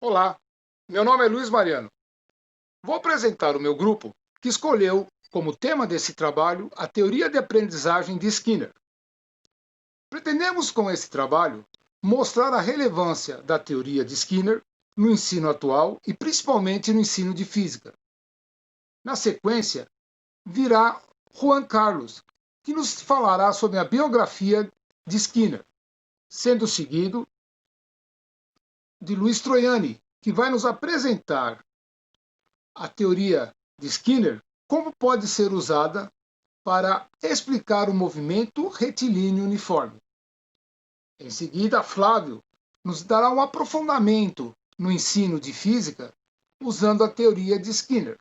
Olá, meu nome é Luiz Mariano. Vou apresentar o meu grupo que escolheu como tema desse trabalho a teoria de aprendizagem de Skinner. Pretendemos com esse trabalho mostrar a relevância da teoria de Skinner no ensino atual e principalmente no ensino de física. Na sequência, virá Juan Carlos, que nos falará sobre a biografia de Skinner, sendo seguido de Luiz Troiani, que vai nos apresentar a teoria de Skinner, como pode ser usada para explicar o movimento retilíneo uniforme. Em seguida, Flávio nos dará um aprofundamento no ensino de física usando a teoria de Skinner.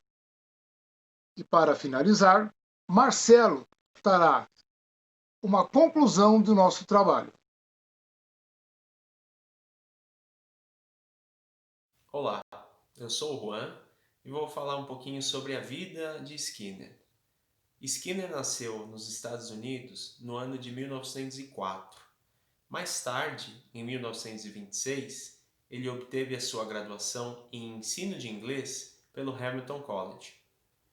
E para finalizar, Marcelo trará uma conclusão do nosso trabalho. Olá, eu sou o Juan e vou falar um pouquinho sobre a vida de Skinner. Skinner nasceu nos Estados Unidos no ano de 1904. Mais tarde, em 1926, ele obteve a sua graduação em ensino de inglês pelo Hamilton College.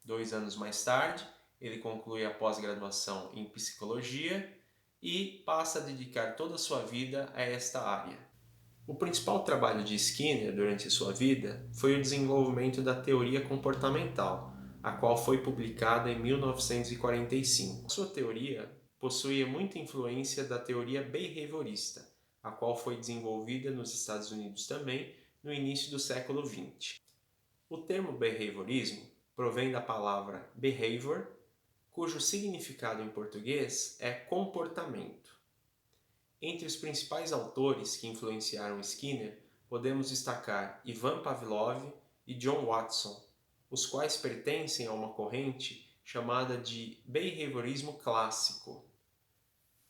2 anos mais tarde, ele conclui a pós-graduação em psicologia e passa a dedicar toda a sua vida a esta área. O principal trabalho de Skinner durante sua vida foi o desenvolvimento da teoria comportamental, a qual foi publicada em 1945. Sua teoria possuía muita influência da teoria behaviorista, a qual foi desenvolvida nos Estados Unidos também no início do século XX. O termo behaviorismo provém da palavra behavior, cujo significado em português é comportamento. Entre os principais autores que influenciaram Skinner, podemos destacar Ivan Pavlov e John Watson, os quais pertencem a uma corrente chamada de behaviorismo clássico.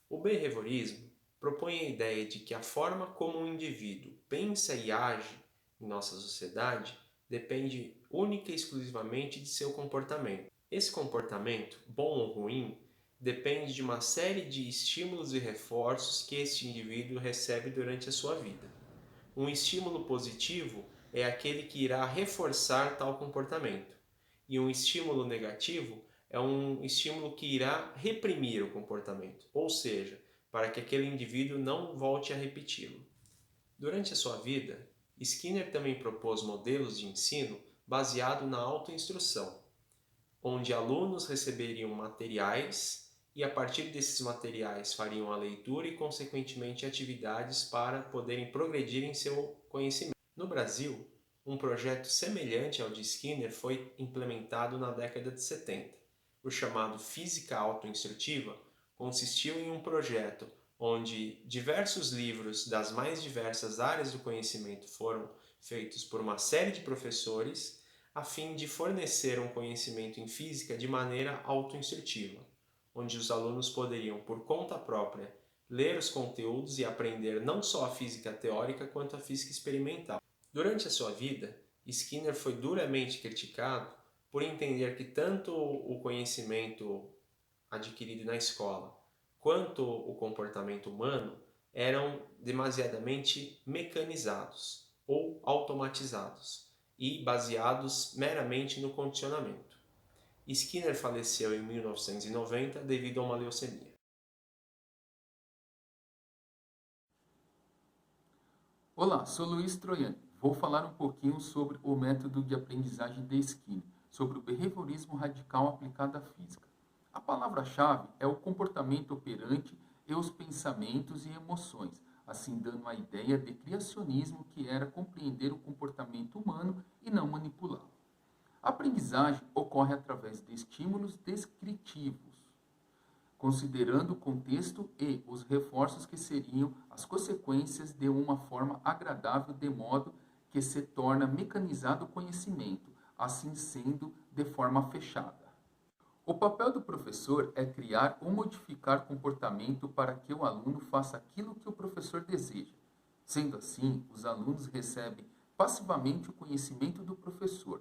O behaviorismo propõe a ideia de que a forma como um indivíduo pensa e age em nossa sociedade depende única e exclusivamente de seu comportamento. Esse comportamento, bom ou ruim, depende de uma série de estímulos e reforços que este indivíduo recebe durante a sua vida. Um estímulo positivo é aquele que irá reforçar tal comportamento, e um estímulo negativo é um estímulo que irá reprimir o comportamento, ou seja, para que aquele indivíduo não volte a repeti-lo. Durante a sua vida, Skinner também propôs modelos de ensino baseado na autoinstrução, onde alunos receberiam materiais e a partir desses materiais fariam a leitura e consequentemente atividades para poderem progredir em seu conhecimento. No Brasil, um projeto semelhante ao de Skinner foi implementado na década de 70. O chamado Física Autoinstrutiva consistiu em um projeto onde diversos livros das mais diversas áreas do conhecimento foram feitos por uma série de professores a fim de fornecer um conhecimento em física de maneira autoinstrutiva, onde os alunos poderiam, por conta própria, ler os conteúdos e aprender não só a física teórica quanto a física experimental. Durante a sua vida, Skinner foi duramente criticado por entender que tanto o conhecimento adquirido na escola quanto o comportamento humano eram demasiadamente mecanizados ou automatizados e baseados meramente no condicionamento. Skinner faleceu em 1990 devido a uma leucemia. Olá, sou Luiz Troiani. Vou falar um pouquinho sobre o método de aprendizagem de Skinner, sobre o behaviorismo radical aplicado à física. A palavra-chave é o comportamento operante e os pensamentos e emoções, assim dando a ideia de criacionismo que era compreender o comportamento humano e não manipulá-lo. A aprendizagem ocorre através de estímulos descritivos, considerando o contexto e os reforços que seriam as consequências de uma forma agradável, de modo que se torna mecanizado o conhecimento, assim sendo de forma fechada. O papel do professor é criar ou modificar comportamento para que o aluno faça aquilo que o professor deseja. Sendo assim, os alunos recebem passivamente o conhecimento do professor.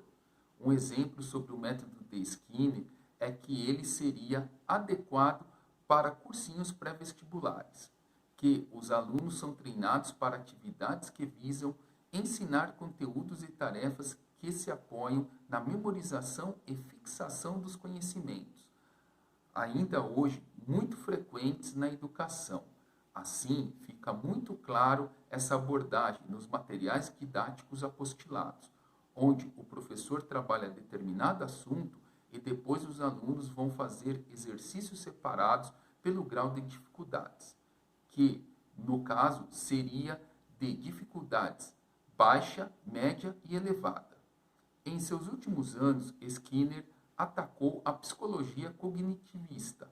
Um exemplo sobre o método de Skinner é que ele seria adequado para cursinhos pré-vestibulares, que os alunos são treinados para atividades que visam ensinar conteúdos e tarefas que se apoiam na memorização e fixação dos conhecimentos, ainda hoje muito frequentes na educação. Assim, fica muito claro essa abordagem nos materiais didáticos apostilados, onde o professor trabalha determinado assunto e depois os alunos vão fazer exercícios separados pelo grau de dificuldades, que, no caso, seria de dificuldades baixa, média e elevada. Em seus últimos anos, Skinner atacou a psicologia cognitivista,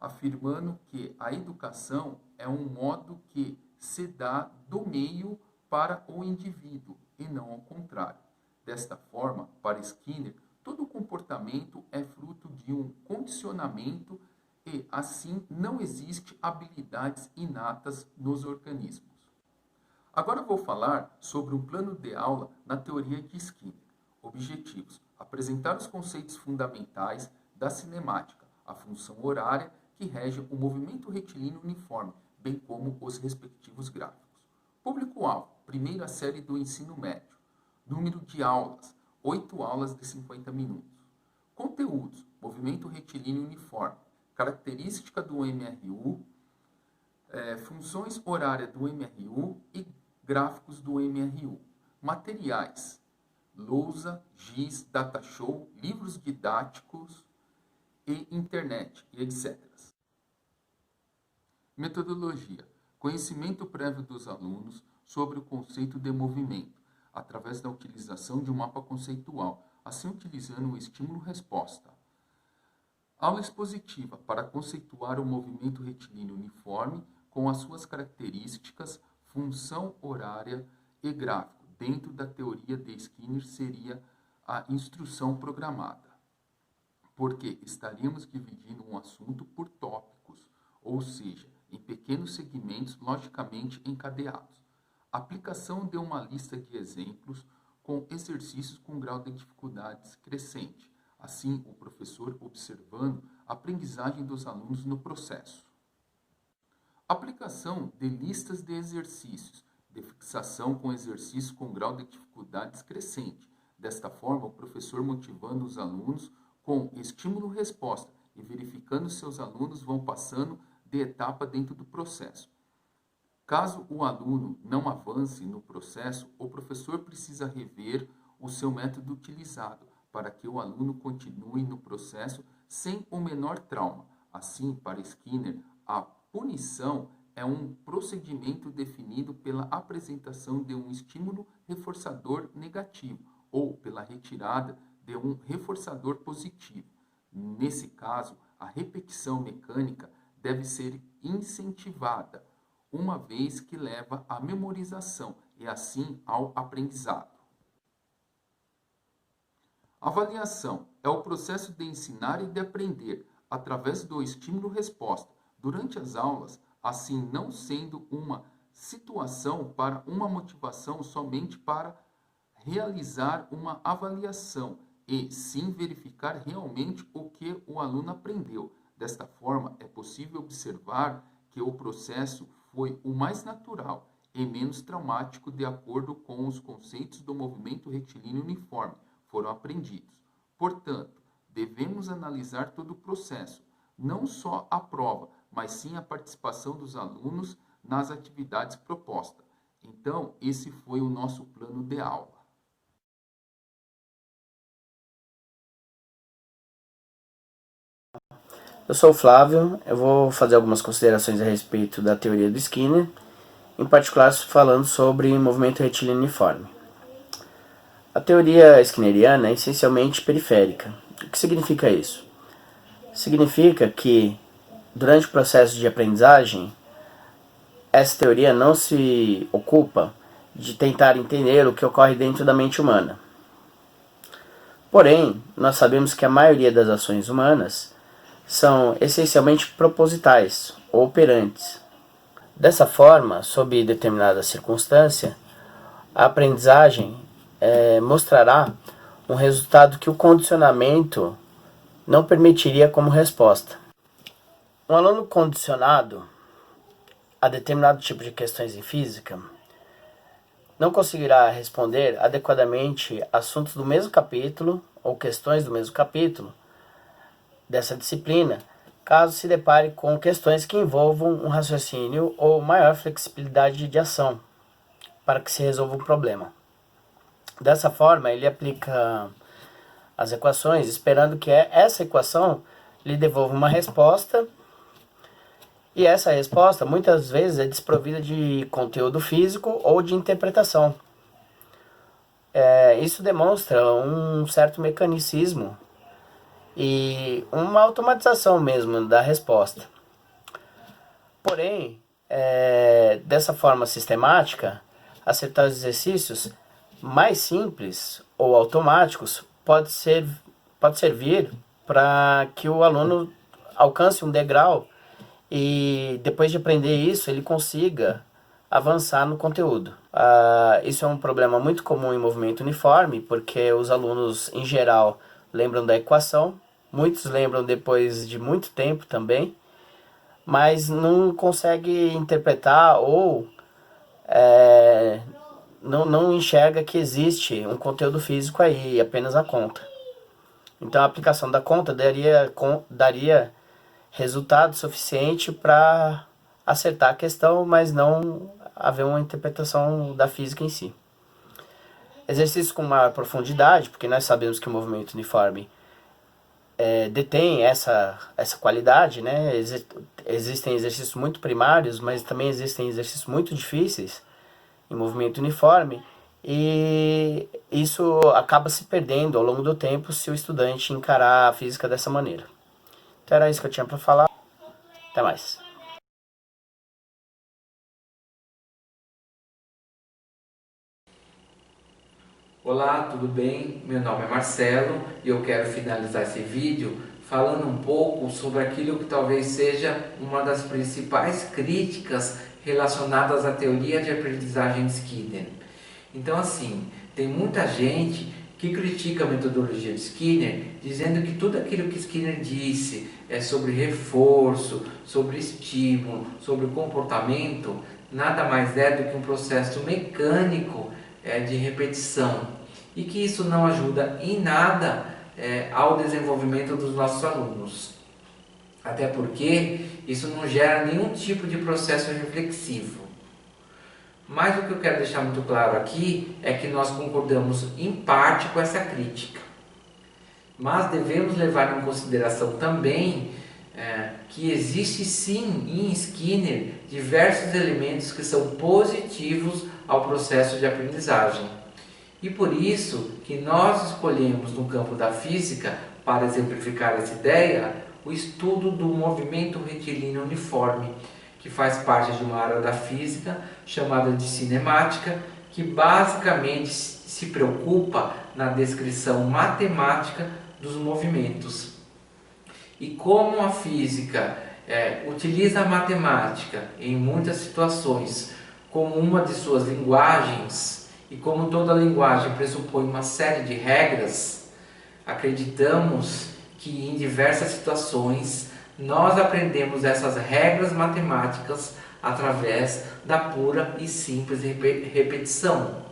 afirmando que a educação é um modo que se dá do meio para o indivíduo e não ao contrário. Desta forma, para Skinner, todo comportamento é fruto de um condicionamento e, assim, não existe habilidades inatas nos organismos. Agora vou falar sobre um plano de aula na teoria de Skinner. Objetivos: apresentar os conceitos fundamentais da cinemática, a função horária que rege o movimento retilíneo uniforme, bem como os respectivos gráficos. Público-alvo: primeira série do ensino médio. Número de aulas: 8 aulas de 50 minutos. Conteúdos: movimento retilíneo uniforme, característica do MRU, funções horárias do MRU e gráficos do MRU. Materiais: lousa, giz, datashow, livros didáticos e internet, e etc. Metodologia: conhecimento prévio dos alunos sobre o conceito de movimento, através da utilização de um mapa conceitual, assim utilizando o estímulo-resposta. Aula expositiva para conceituar o movimento retilíneo uniforme com as suas características, função horária e gráfico. Dentro da teoria de Skinner seria a instrução programada, porque estaríamos dividindo um assunto por tópicos, ou seja, em pequenos segmentos logicamente encadeados. Aplicação de uma lista de exemplos com exercícios com grau de dificuldades crescente, assim o professor observando a aprendizagem dos alunos no processo. Aplicação de listas de exercícios, de fixação com exercícios com grau de dificuldades crescente. Desta forma, o professor motivando os alunos com estímulo-resposta e verificando se os alunos vão passando de etapa dentro do processo. Caso o aluno não avance no processo, o professor precisa rever o seu método utilizado para que o aluno continue no processo sem o menor trauma. Assim, para Skinner, a punição é um procedimento definido pela apresentação de um estímulo reforçador negativo ou pela retirada de um reforçador positivo. Nesse caso, a repetição mecânica deve ser incentivada, uma vez que leva à memorização e assim ao aprendizado. Avaliação é o processo de ensinar e de aprender através do estímulo-resposta durante as aulas, assim não sendo uma situação para uma motivação somente para realizar uma avaliação e sim verificar realmente o que o aluno aprendeu. Desta forma, é possível observar que o processo foi o mais natural e menos traumático de acordo com os conceitos do movimento retilíneo uniforme foram aprendidos. Portanto, devemos analisar todo o processo, não só a prova, mas sim a participação dos alunos nas atividades propostas. Então, esse foi o nosso plano de aula. Eu sou o Flávio, eu vou fazer algumas considerações a respeito da teoria do Skinner, em particular falando sobre movimento retilíneo uniforme. A teoria skinneriana é essencialmente periférica. O que significa isso? Significa que, durante o processo de aprendizagem, essa teoria não se ocupa de tentar entender o que ocorre dentro da mente humana. Porém, nós sabemos que a maioria das ações humanas são essencialmente propositais ou operantes. Dessa forma, sob determinada circunstância, a aprendizagem mostrará um resultado que o condicionamento não permitiria como resposta. Um aluno condicionado a determinado tipo de questões em física não conseguirá responder adequadamente assuntos do mesmo capítulo ou questões do mesmo capítulo dessa disciplina, caso se depare com questões que envolvam um raciocínio ou maior flexibilidade de ação para que se resolva o problema. Dessa forma, ele aplica as equações esperando que essa equação lhe devolva uma resposta, e essa resposta muitas vezes é desprovida de conteúdo físico ou de interpretação. Isso demonstra um certo mecanicismo e uma automatização mesmo da resposta. Porém, dessa forma sistemática, acertar os exercícios mais simples ou automáticos pode servir para que o aluno alcance um degrau e depois de aprender isso ele consiga avançar no conteúdo. Isso é um problema muito comum em movimento uniforme, porque os alunos em geral lembram da equação, muitos lembram depois de muito tempo também, mas não consegue interpretar ou não enxerga que existe um conteúdo físico aí, apenas a conta. Então a aplicação da conta daria resultado suficiente para acertar a questão, mas não haver uma interpretação da física em si. Exercícios com maior profundidade, porque nós sabemos que o movimento uniforme detém essa qualidade, né? Existem exercícios muito primários, mas também existem exercícios muito difíceis em movimento uniforme, e isso acaba se perdendo ao longo do tempo se o estudante encarar a física dessa maneira. Então era isso que eu tinha para falar. Até mais. Olá, tudo bem? Meu nome é Marcelo e eu quero finalizar esse vídeo falando um pouco sobre aquilo que talvez seja uma das principais críticas relacionadas à teoria de aprendizagem de Skinner. Então assim, tem muita gente que critica a metodologia de Skinner, dizendo que tudo aquilo que Skinner disse sobre reforço, sobre estímulo, sobre comportamento, nada mais é do que um processo mecânico de repetição, e que isso não ajuda em nada ao desenvolvimento dos nossos alunos. Até porque isso não gera nenhum tipo de processo reflexivo. Mas o que eu quero deixar muito claro aqui é que nós concordamos em parte com essa crítica. Mas devemos levar em consideração também que existe sim em Skinner diversos elementos que são positivos ao processo de aprendizagem. E por isso que nós escolhemos no campo da física, para exemplificar essa ideia, o estudo do movimento retilíneo uniforme, que faz parte de uma área da física chamada de cinemática, que basicamente se preocupa na descrição matemática dos movimentos. E como a física utiliza a matemática em muitas situações como uma de suas linguagens, e como toda linguagem pressupõe uma série de regras, acreditamos que em diversas situações nós aprendemos essas regras matemáticas através da pura e simples repetição.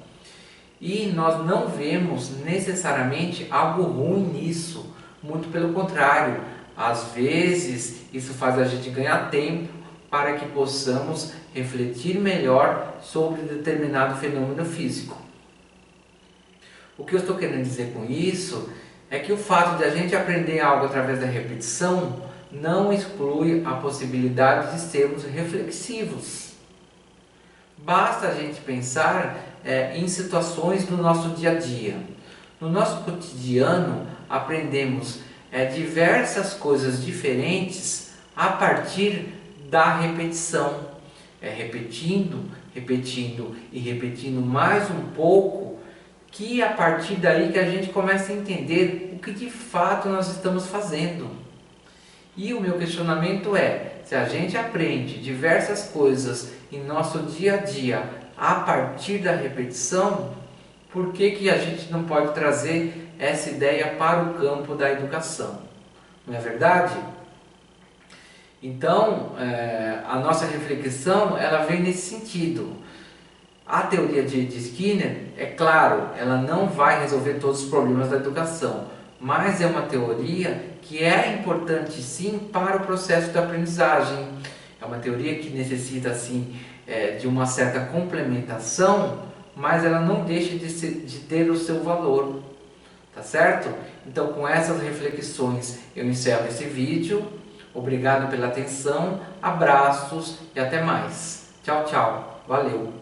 E nós não vemos necessariamente algo ruim nisso, muito pelo contrário. Às vezes isso faz a gente ganhar tempo para que possamos refletir melhor sobre determinado fenômeno físico. O que eu estou querendo dizer com isso é que o fato de a gente aprender algo através da repetição não exclui a possibilidade de sermos reflexivos. Basta a gente pensar em situações do nosso dia a dia. No nosso cotidiano, aprendemos diversas coisas diferentes a partir da repetição. Repetindo e repetindo mais um pouco, que a partir daí que a gente começa a entender o que de fato nós estamos fazendo. E o meu questionamento se a gente aprende diversas coisas em nosso dia a dia a partir da repetição, por que a gente não pode trazer essa ideia para o campo da educação? Não é verdade? Então, a nossa reflexão ela vem nesse sentido. A teoria de Skinner, é claro, ela não vai resolver todos os problemas da educação, mas é uma teoria que é importante sim para o processo da aprendizagem. É uma teoria que necessita sim de uma certa complementação, mas ela não deixa de ter o seu valor, tá certo? Então, com essas reflexões eu encerro esse vídeo. Obrigado pela atenção, abraços e até mais. Tchau, tchau. Valeu!